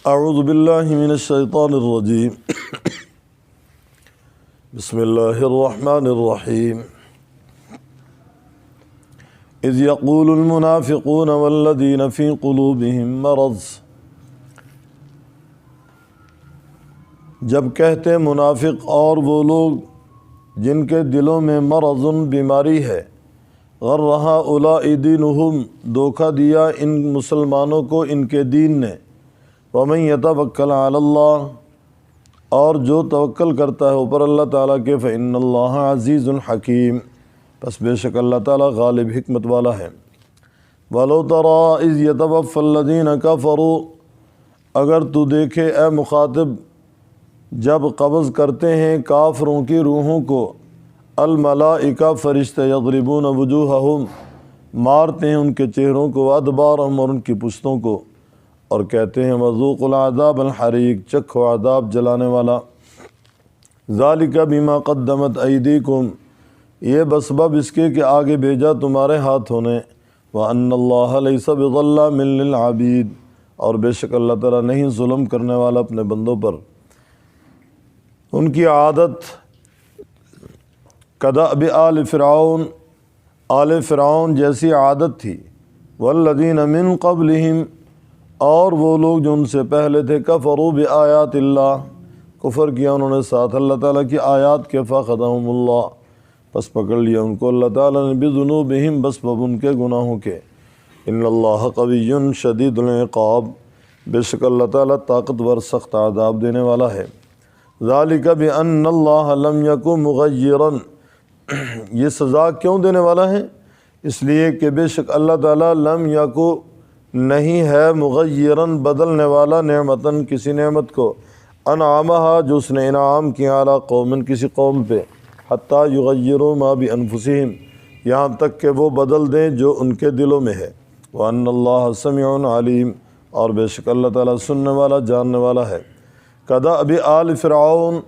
اعوذ باللہ من الشیطان الرجیم بسم اللہ الرحمن الرحیم اذ یقول المنافقون والذین فی قلوبہم مرض، جب کہتے منافق اور وہ لوگ جن کے دلوں میں مرض بیماری ہے، غر ہؤلاء دینہم، دھوکہ دیا ان مسلمانوں کو ان کے دین نے، ومن یتوکل علی اللہ، اور جو توکل کرتا ہے اوپر اللہ تعالیٰ کے، فإن اللہ عزیز حکیم، پس بے شک اللہ تعالیٰ غالب حکمت والا ہے۔ وَلَوْ تَرَىٰ إِذْ يَتَوَفَّى الَّذِينَ كَفَرُوا، اگر تو دیکھے اے مخاطب جب قبض کرتے ہیں کافروں کی روحوں کو، الملائکہ فرشتے، یضربون وجوہہم، مارتے ہیں ان کے چہروں کو، وادبارہم، اور ان کی پشتوں کو، اور کہتے ہیں وذوقوا العذاب الحریق، چکھو عذاب جلانے والا۔ ذالک بما قدمت ایدیکم، یہ بسبب اس کے کہ آگے بھیجا تمہارے ہاتھوں نے، وان اللہ لیس بظلام للعبید، اور بے شک اللہ تعالیٰ نہیں ظلم کرنے والا اپنے بندوں پر۔ ان کی عادت کدأب آل فرعون، آل فرعون جیسی عادت تھی، والذین من قبلہم، اور وہ لوگ جو ان سے پہلے تھے، کفروا بآیات اللہ، کفر کیا انہوں نے ساتھ اللہ تعالیٰ کی آیات کے، فاخذہم اللہ، پس پکڑ لیا ان کو اللہ تعالیٰ نے، بذنوبہم، بسبب ان کے گناہوں کے۔ ان اللہ قوی شدید العقاب، بے شک اللہ تعالیٰ طاقتور سخت عذاب دینے والا ہے۔ ذالک بأن اللہ لم یک مغیرا، یہ سزا کیوں دینے والا ہے؟ اس لیے کہ بے شک اللہ تعالیٰ لم یک، نہیں ہے، مغیراً، بدلنے والا، نعمتاً، کسی نعمت کو، انعامہا، جو اس نے انعام کیا، علی قوم، کسی قوم پہ، حتیٰ یغیروا ما بانفسہم، یہاں تک کہ وہ بدل دیں جو ان کے دلوں میں ہے۔ وان اللہ سمیع علیم، اور بے شک اللہ تعالیٰ سننے والا، جاننے والا ہے۔ کدأب آل فرعون،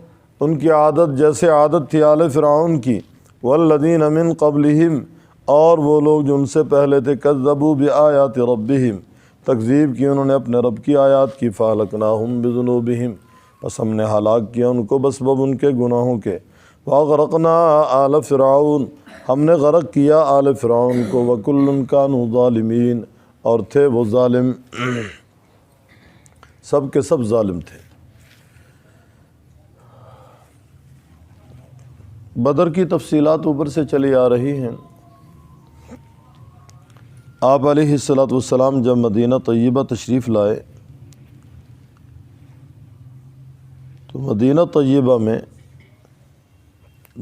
ان کی عادت جیسے عادت تھی آل فرعون کی، والذین من قبلہم، اور وہ لوگ جو ان سے پہلے تھے، کذبوا بآیات ربہم، تکذیب کی انہوں نے اپنے رب کی آیات کی، فاہلکناہم بذنوبہم، پس ہم نے ہلاک کیا ان کو بسبب ان کے گناہوں کے۔ واغرقنا آل فرعون، ہم نے غرق کیا آل فرعون کو، وکل کانوا ظالمین، اور تھے وہ ظالم، سب کے سب ظالم تھے۔ بدر کی تفصیلات اوپر سے چلی آ رہی ہیں۔ آپ علیہ السلام جب مدینہ طیبہ تشریف لائے تو مدینہ طیبہ میں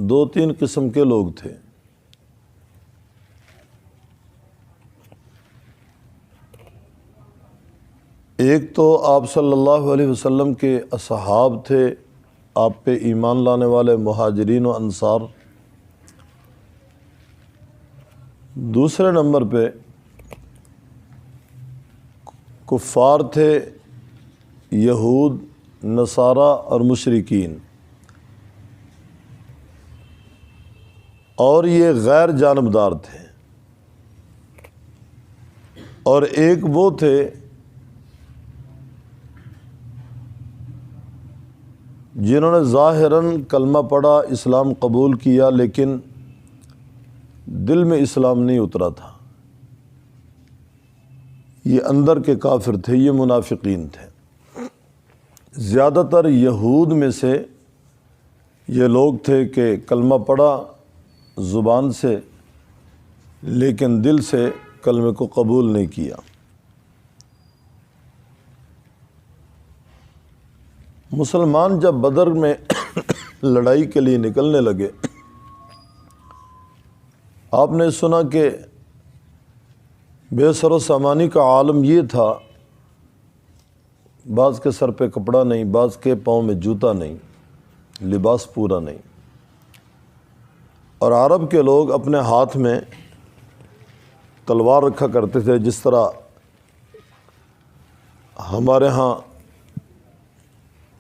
2-3 قسم کے لوگ تھے۔ ایک تو آپ صلی اللہ علیہ وسلم کے اصحاب تھے، آپ پہ ایمان لانے والے مہاجرین و انصار۔ دوسرے نمبر پہ کفار تھے، یہود، نصارہ اور مشرکین، اور یہ غیر جانبدار تھے۔ اور ایک وہ تھے جنہوں نے ظاہراً کلمہ پڑھا، اسلام قبول کیا، لیکن دل میں اسلام نہیں اترا تھا، یہ اندر کے کافر تھے، یہ منافقین تھے۔ زیادہ تر یہود میں سے یہ لوگ تھے کہ کلمہ پڑھا زبان سے، لیکن دل سے کلمے کو قبول نہیں کیا۔ مسلمان جب بدر میں لڑائی کے لیے نکلنے لگے، آپ نے سنا کہ بے سر و سامانی کا عالم یہ تھا، بعض کے سر پہ کپڑا نہیں، بعض کے پاؤں میں جوتا نہیں، لباس پورا نہیں۔ اور عرب کے لوگ اپنے ہاتھ میں تلوار رکھا کرتے تھے، جس طرح ہمارے ہاں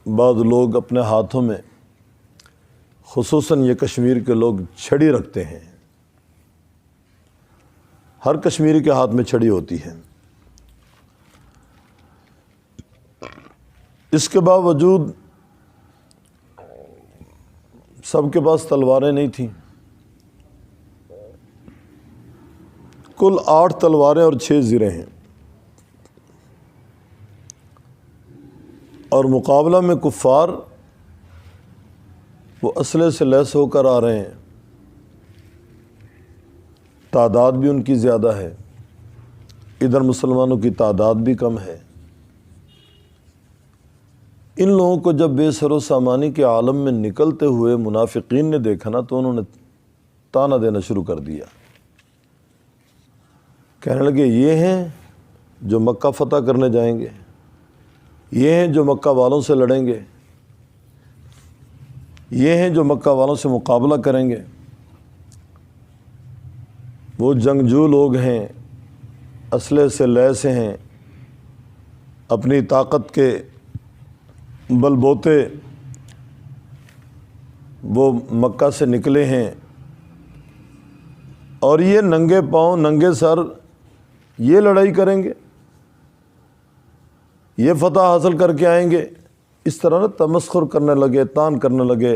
بعض لوگ اپنے ہاتھوں میں، خصوصاً یہ کشمیر کے لوگ، چھڑی رکھتے ہیں۔ ہر کشمیری کے ہاتھ میں چھڑی ہوتی ہے۔ اس کے باوجود سب کے پاس تلواریں نہیں تھیں، کل 8 تلواریں اور 6 زرہیں ہیں، اور مقابلہ میں کفار وہ اسلحے سے لیس ہو کر آ رہے ہیں، تعداد بھی ان کی زیادہ ہے، ادھر مسلمانوں کی تعداد بھی کم ہے۔ ان لوگوں کو جب بے سر و سامانی کے عالم میں نکلتے ہوئے منافقین نے دیکھا نا، تو انہوں نے تانا دینا شروع کر دیا، کہنے لگے یہ ہیں جو مکہ فتح کرنے جائیں گے، یہ ہیں جو مکہ والوں سے لڑیں گے، یہ ہیں جو مکہ والوں سے مقابلہ کریں گے، وہ جنگجو لوگ ہیں، اسلحے سے لیس ہیں، اپنی طاقت کے بل بوتے وہ مکہ سے نکلے ہیں، اور یہ ننگے پاؤں ننگے سر یہ لڑائی کریں گے، یہ فتح حاصل کر کے آئیں گے۔ اس طرح نا تمسخر کرنے لگے، تان کرنے لگے،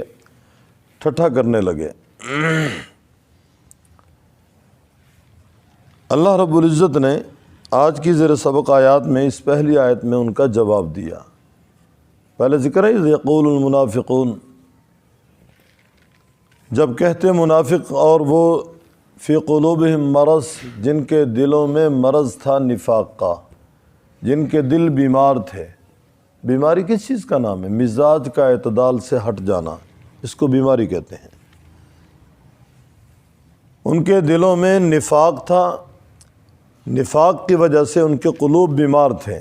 ٹھٹھا کرنے لگے۔ اللہ رب العزت نے آج کی زیر سبق آیات میں اس پہلی آیت میں ان کا جواب دیا۔ پہلے ذکر ہے یقول المنافقون، جب کہتے منافق اور وہ فی قلوبہم مرض، جن کے دلوں میں مرض تھا نفاق کا، جن کے دل بیمار تھے۔ بیماری کس چیز کا نام ہے؟ مزاج کا اعتدال سے ہٹ جانا، اس کو بیماری کہتے ہیں۔ ان کے دلوں میں نفاق تھا، نفاق کی وجہ سے ان کے قلوب بیمار تھے۔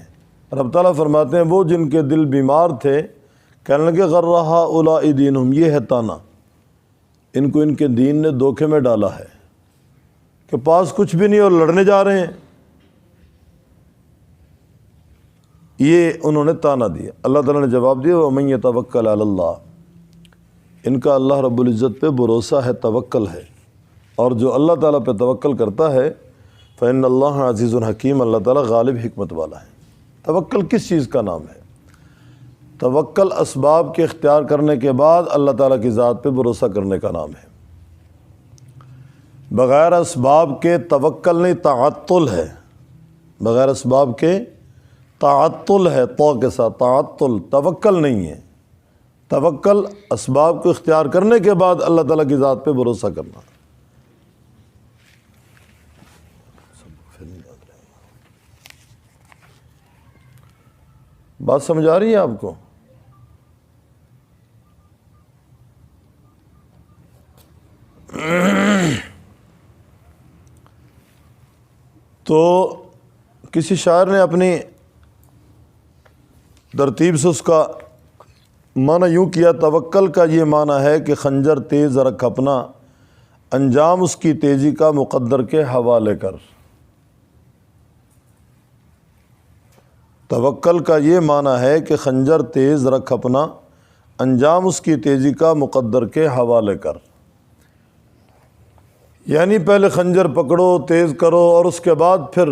رب تعالیٰ فرماتے ہیں وہ جن کے دل بیمار تھے، کہنے لگے غر ہؤلاء دینہم، یہ ہے تانا، ان کو ان کے دین نے دھوکے میں ڈالا ہے کہ پاس کچھ بھی نہیں اور لڑنے جا رہے ہیں۔ یہ انہوں نے تانا دیا۔ اللہ تعالیٰ نے جواب دیا وَمَن يَتَوَكَّلْ عَلَى اللَّهِ، ان کا اللہ رب العزت پہ بھروسہ ہے، توکل ہے، اور جو اللہ تعالیٰ پہ توکل کرتا ہے فَإِنَّ اللَّهَ عَزِيزٌ حَكِيمٌ، اللہ تعالیٰ غالب حکمت والا ہے۔ توکل کس چیز کا نام ہے؟ توکل اسباب کے اختیار کرنے کے بعد اللہ تعالیٰ کی ذات پہ بھروسہ کرنے کا نام ہے۔ بغیر اسباب کے توکل نہیں، تعطل ہے، بغیر اسباب کے تعطل ہے، تو کے ساتھ تعطل، توکل نہیں ہے۔ توکل اسباب کو اختیار کرنے کے بعد اللہ تعالیٰ کی ذات پہ بھروسہ کرنا۔ بات سمجھ آ رہی ہے آپ کو؟ تو کسی شاعر نے اپنی ترتیب سے اس کا معنی یوں کیا، توکل کا یہ معنی ہے کہ خنجر تیز رکھ اپنا، انجام اس کی تیزی کا مقدر کے حوالے کر۔ توکل کا یہ معنی ہے کہ خنجر تیز رکھ اپنا، انجام اس کی تیزی کا مقدر کے حوالے کر۔ یعنی پہلے خنجر پکڑو، تیز کرو، اور اس کے بعد پھر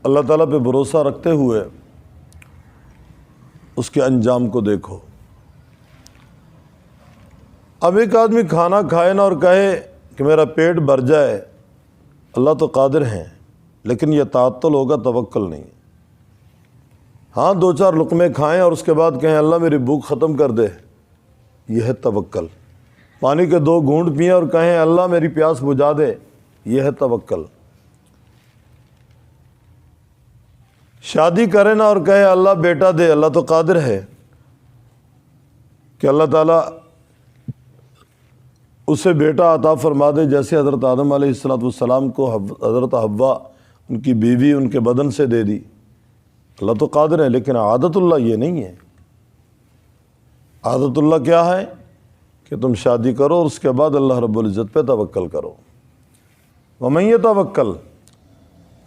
اللہ تعالیٰ پہ بھروسہ رکھتے ہوئے اس کے انجام کو دیکھو۔ اب ایک آدمی کھانا کھائے نا اور کہے کہ میرا پیٹ بھر جائے، اللہ تو قادر ہیں، لیکن یہ تعطل ہوگا، توکل نہیں۔ ہاں 2-4 لقمے کھائیں اور اس کے بعد کہیں اللہ میری بھوک ختم کر دے، یہ ہے توکل۔ پانی کے 2 گھونٹ پئیں اور کہیں اللہ میری پیاس بجھا دے، یہ ہے توکل۔ شادی کرے نا اور کہے اللہ بیٹا دے، اللہ تو قادر ہے کہ اللہ تعالیٰ اسے بیٹا عطا فرما دے، جیسے حضرت آدم علیہ السلام کو حضرت حوا ان کی بیوی ان کے بدن سے دے دی۔ اللہ تو قادر ہے، لیکن عادت اللہ یہ نہیں ہے۔ عادت اللہ کیا ہے کہ تم شادی کرو اور اس کے بعد اللہ رب العزت پہ توکل کرو۔ وَمَن يَتَوَكَّلْ،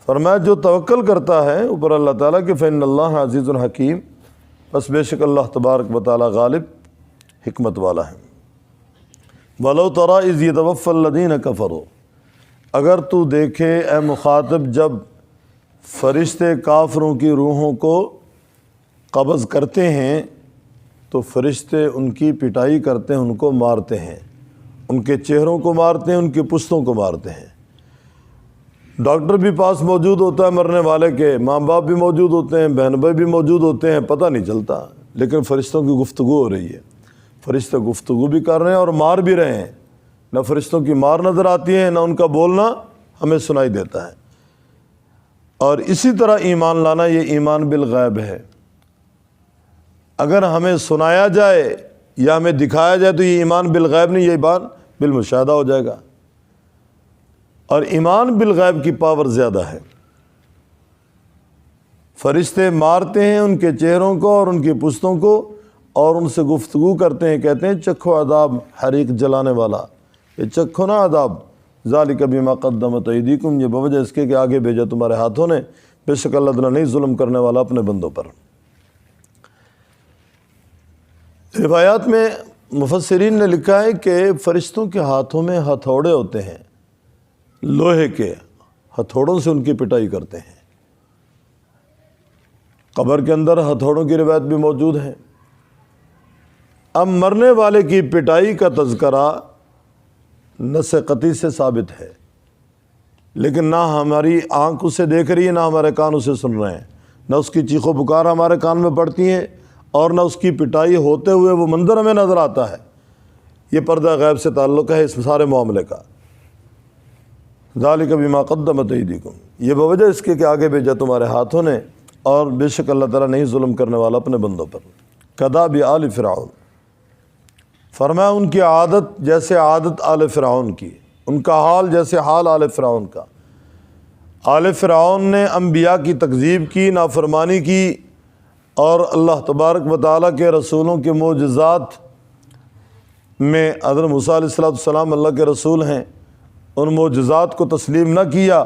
فرمایا جو توکل کرتا ہے اوپر اللہ تعالیٰ کہ فَإِنَّ اللَّهَ عَزِيزٌ حَكِيمٌ، بس بے شک اللہ تبارک و تعالیٰ غالب حکمت والا ہے۔ وَلَوْ تَرَىٰ إِذْ يَتَوَفَّى الَّذِينَ كَفَرُوا، اگر تو دیکھے اے مخاطب جب فرشتے کافروں کی روحوں کو قبض کرتے ہیں تو فرشتے ان کی پٹائی کرتے ہیں، ان کو مارتے ہیں، ان کے چہروں کو مارتے ہیں، ان کی پشتوں کو مارتے ہیں۔ ڈاکٹر بھی پاس موجود ہوتا ہے مرنے والے کے، ماں باپ بھی موجود ہوتے ہیں، بہن بھائی بھی موجود ہوتے ہیں، پتہ نہیں چلتا، لیکن فرشتوں کی گفتگو ہو رہی ہے، فرشتے گفتگو بھی کر رہے ہیں اور مار بھی رہے ہیں۔ نہ فرشتوں کی مار نظر آتی ہے، نہ ان کا بولنا ہمیں سنائی دیتا ہے۔ اور اسی طرح ایمان لانا یہ ایمان بالغیب ہے۔ اگر ہمیں سنایا جائے یا ہمیں دکھایا جائے تو یہ ایمان بالغیب نہیں، یہ ایمان بالمشاہدہ ہو جائے گا۔ اور ایمان بالغیب کی پاور زیادہ ہے۔ فرشتے مارتے ہیں ان کے چہروں کو اور ان کی پشتوں کو، اور ان سے گفتگو کرتے ہیں، کہتے ہیں چکھو عذاب حریق جلانے والا، یہ چکھو نا عذاب، ذالک بما قدمت ایدیکم، یہ بوجہ اس کے کہ آگے بھیجا تمہارے ہاتھوں نے، بے شک اللہ تعالیٰ نہیں ظلم کرنے والا اپنے بندوں پر۔ روایات میں مفسرین نے لکھا ہے کہ فرشتوں کے ہاتھوں میں ہتھوڑے ہوتے ہیں، لوہے کے ہتھوڑوں سے ان کی پٹائی کرتے ہیں۔ قبر کے اندر ہتھوڑوں کی روایت بھی موجود ہے۔ اب مرنے والے کی پٹائی کا تذکرہ نص قطعی سے ثابت ہے، لیکن نہ ہماری آنکھ اسے دیکھ رہی ہے، نہ ہمارے کان اسے سن رہے ہیں، نہ اس کی چیخ و پکار ہمارے کان میں پڑتی ہیں، اور نہ اس کی پٹائی ہوتے ہوئے وہ منظر ہمیں نظر آتا ہے۔ یہ پردہ غیب سے تعلق ہے اس سارے معاملے کا۔ ذالک بما قدمت ایدیکم، یہ بوجہ اس کے کہ آگے بھیجا تمہارے ہاتھوں نے، اور بے شک اللہ تعالیٰ نہیں ظلم کرنے والا اپنے بندوں پر۔ کداب آل فرعون، فرمایا ان کی عادت جیسے عادت آل فرعون کی، ان کا حال جیسے حال آل فرعون کا۔ آل فرعون نے انبیاء کی تکذیب کی، نافرمانی کی، اور اللہ تبارک و تعالیٰ کے رسولوں کے معجزات میں حضرت موسیٰ علیہ السلام اللہ کے رسول ہیں، ان معجزات کو تسلیم نہ کیا۔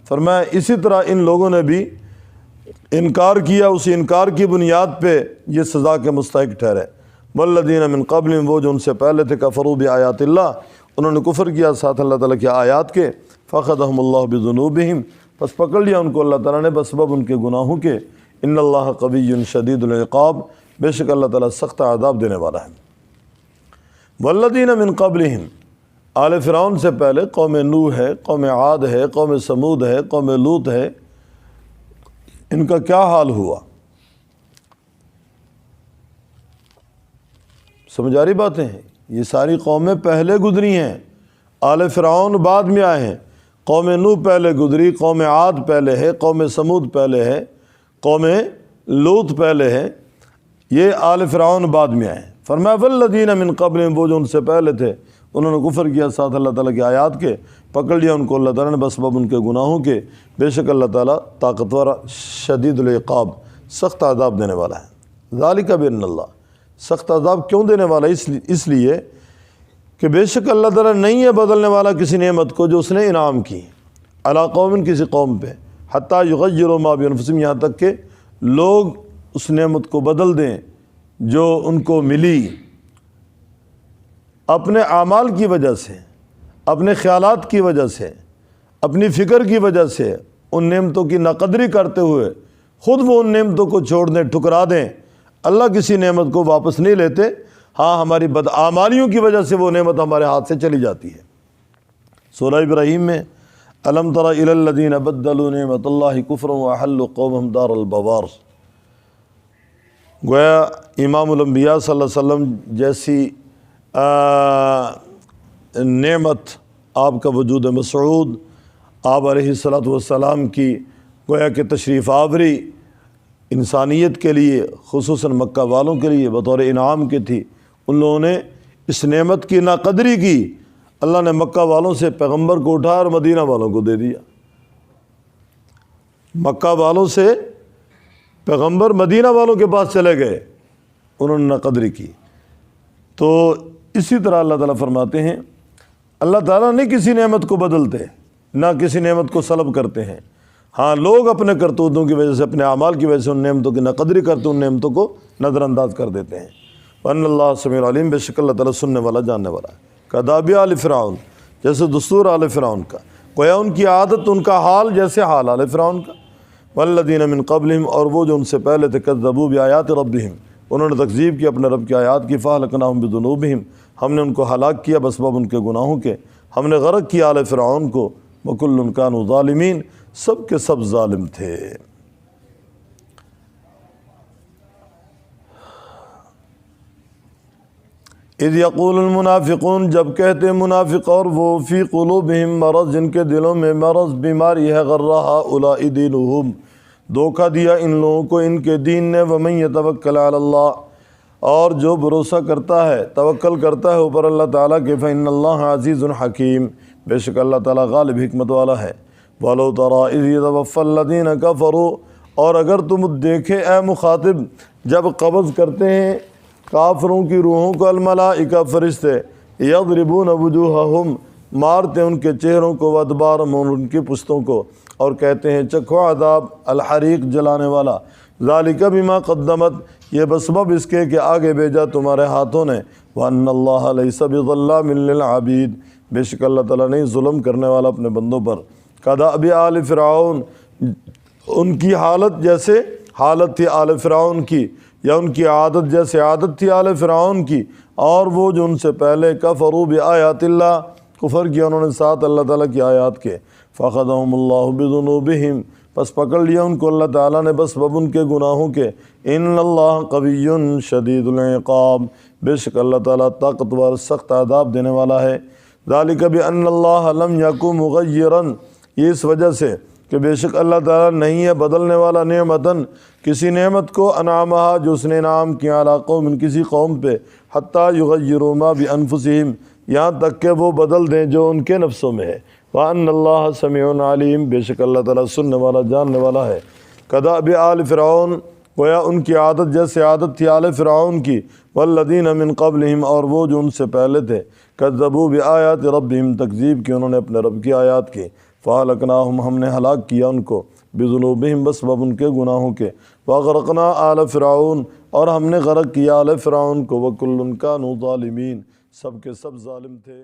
فرمایا اسی طرح ان لوگوں نے بھی انکار کیا، اسی انکار کی بنیاد پہ یہ سزا کے مستحق ٹھہرے۔ والذین من قبلہم، وہ جو ان سے پہلے تھے، کفروا بآیات اللہ، انہوں نے کفر کیا ساتھ اللہ تعالیٰ کی آیات کے، فاخذہم اللہ بذنوبہم، پس پکڑ لیا ان کو اللہ تعالیٰ نے بسبب ان کے گناہوں کے۔ ان اللہ قوی شدید العقاب، بے شک اللہ تعالیٰ سخت عذاب دینے والا ہے۔ والذین من قبلہم، آل فرعون سے پہلے قوم نوح ہے، قوم عاد ہے، قوم سمود ہے، قوم لوط ہے، ان کا کیا حال ہوا؟ سمجھ آ رہی باتیں ہیں؟ یہ ساری قومیں پہلے گزری ہیں، آل فرعون بعد میں آئے ہیں۔ قوم نوح پہلے گزری، قوم عاد پہلے ہے، قوم سمود پہلے ہے، قوم لوط پہلے ہے، یہ آل فرعون بعد میں آئے ہیں۔ فرمایا والذین من قبلہم، وہ جو ان سے پہلے تھے انہوں نے کفر کیا ساتھ اللہ تعالیٰ کی آیات کے، پکڑ لیا ان کو اللہ تعالیٰ نے بسبب ان کے گناہوں کے، بے شک اللہ تعالیٰ طاقتور شدید العقاب، سخت عذاب دینے والا ہے۔ ذالک بان اللہ، سخت عذاب کیوں دینے والا؟ اس لیے کہ بے شک اللہ تعالیٰ نہیں ہے بدلنے والا کسی نعمت کو جو اس نے انعام کی، علی قوم، کسی قوم پہ، حتیٰ یغیروا ما بانفسہم، یہاں تک کہ لوگ اس نعمت کو بدل دیں جو ان کو ملی اپنے اعمال کی وجہ سے، اپنے خیالات کی وجہ سے، اپنی فکر کی وجہ سے، ان نعمتوں کی ناقدری کرتے ہوئے خود وہ ان نعمتوں کو چھوڑ دیں، ٹھکرا دیں۔ اللہ کسی نعمت کو واپس نہیں لیتے، ہاں ہماری بدعمالیوں کی وجہ سے وہ نعمت ہمارے ہاتھ سے چلی جاتی ہے۔ سورہ ابراہیم میں الم تر الی الذین بدلوا نعمت اللہ کفرا واحلوا قومہم دار البوار، گویا امام الانبیاء صلی اللہ علیہ وسلم جیسی نعمت آپ کا وجود مسعود، آپ علیہ السلام کی گویا کہ تشریف آوری انسانیت کے لیے، خصوصاً مکہ والوں کے لیے بطور انعام کی تھی، ان لوگوں نے اس نعمت کی ناقدری کی۔ اللہ نے مکہ والوں سے پیغمبر کو اٹھا اور مدینہ والوں کو دے دیا۔ مکہ والوں سے پیغمبر مدینہ والوں کے پاس چلے گئے، انہوں نے ناقدری کی۔ تو اسی طرح اللہ تعالیٰ فرماتے ہیں اللہ تعالیٰ نہیں کسی نعمت کو بدلتے، نہ کسی نعمت کو سلب کرتے ہیں، ہاں لوگ اپنے کرتوتوں کی وجہ سے، اپنے اعمال کی وجہ سے ان نعمتوں کی ناقدری کرتے، ان نعمتوں کو نظر انداز کر دیتے ہیں۔ وَأَنَّ اللَّهَ سَمِيعٌ عَلِيمٌ، بے شک اللہ تعالیٰ سننے والا، جاننے والا ہے۔ کداب آل فرعون، جیسے دستور آل فرعون کا، گویا ان کی عادت، ان کا حال جیسے حال آل فرعون کا۔ والذین من قبلہم اور وہ جو ان سے پہلے تھے کذبوا بآیات ربہم انہوں نے تکذیب کی اپنے رب کی آیات کی فاہلکناہم بذنوبہم ہم نے ان کو ہلاک کیا بسبب ان کے گناہوں کے ہم نے غرق کیا آل فرعون کو وکل کانوا ظالمین سب کے سب ظالم تھے۔ اذ یقول المنافقون جب کہتے منافق اور وہ فی قلوبہم مرض جن کے دلوں میں مرض بیماری ہے غر ہؤلاء دینہم دھوکہ دیا ان لوگوں کو ان کے دین نے ومن یتوکل علی اللہ اور جو بھروسہ کرتا ہے توکل کرتا ہے اوپر اللہ تعالیٰ کے فإن اللہ عزیز حکیم بے شک اللہ تعالیٰ غالب حکمت والا ہے۔ وَلَوْ تَرَىٰ إِذْ يَتَوَفَّى الَّذِينَ كَفَرُوا اور اگر تم دیکھے اے مخاطب جب قبض کرتے ہیں کافروں کی روحوں کو الملائکہ فرشتے یضربون وجوہہم مارتے ان کے چہروں کو وادبارہم اور ان کی پشتوں کو اور کہتے ہیں چکھو عذاب الحریق جلانے والا ذالک بما قدمت یہ بسبب اس کے کہ آگے بھیجا تمہارے ہاتھوں نے وَأَنَّ اللَّهَ لَيْسَ بِظَلَّامٍ لِّلْعَبِيدِ بے شک اللہ تعالیٰ نہیں ظلم کرنے والا اپنے بندوں پر۔ کدأب آل فرعون ان کی حالت جیسے حالت تھی آل فرعون کی یا ان کی عادت جیسے عادت تھی آل فرعون کی اور وہ جو ان سے پہلے کفروا بآیات اللہ کفر کیا انہوں نے ساتھ اللہ تعالیٰ کی آیات کے فأخذہم اللہ بذنوبہم پس پکڑ لیا ان کو اللہ تعالیٰ نے بس بب ان کے گناہوں کے ان اللہ قوی شدید العقاب بے شک اللہ تعالیٰ طاقتور سخت عذاب دینے والا ہے۔ ذالک بأن اللہ لم یکن مغیرا یہ اس وجہ سے کہ بے شک اللہ تعالیٰ نہیں ہے بدلنے والا نعمتاً کسی نعمت کو انعامہا جو اس نے انعام کیا علی قوم کسی قوم پہ حتیٰ یغیروا ما بانفسہم یہاں تک کہ وہ بدل دیں جو ان کے نفسوں میں ہے۔ وَأَنَّ اللَّهَ سَمِيعٌ عَلِيمٌ بے شک اللہ تعالیٰ سننے والا جاننے والا ہے۔ کدأب آل فرعون گویا ان کی عادت جیسے عادت تھی آل فرعون کی والذین من قبلہم اور وہ جو ان سے پہلے تھے کذبوا بآیات ربہم تکذیب کی انہوں نے اپنے رب کی آیات کی فاہلکناہم ہم نے ہلاک کیا ان کو بذنوبہم بسبب ان کے گناہوں کے واغرقنا آل فرعون اور ہم نے غرق کیا آل فرعون کو وکل کانوا ظالمین سب کے سب ظالم تھے۔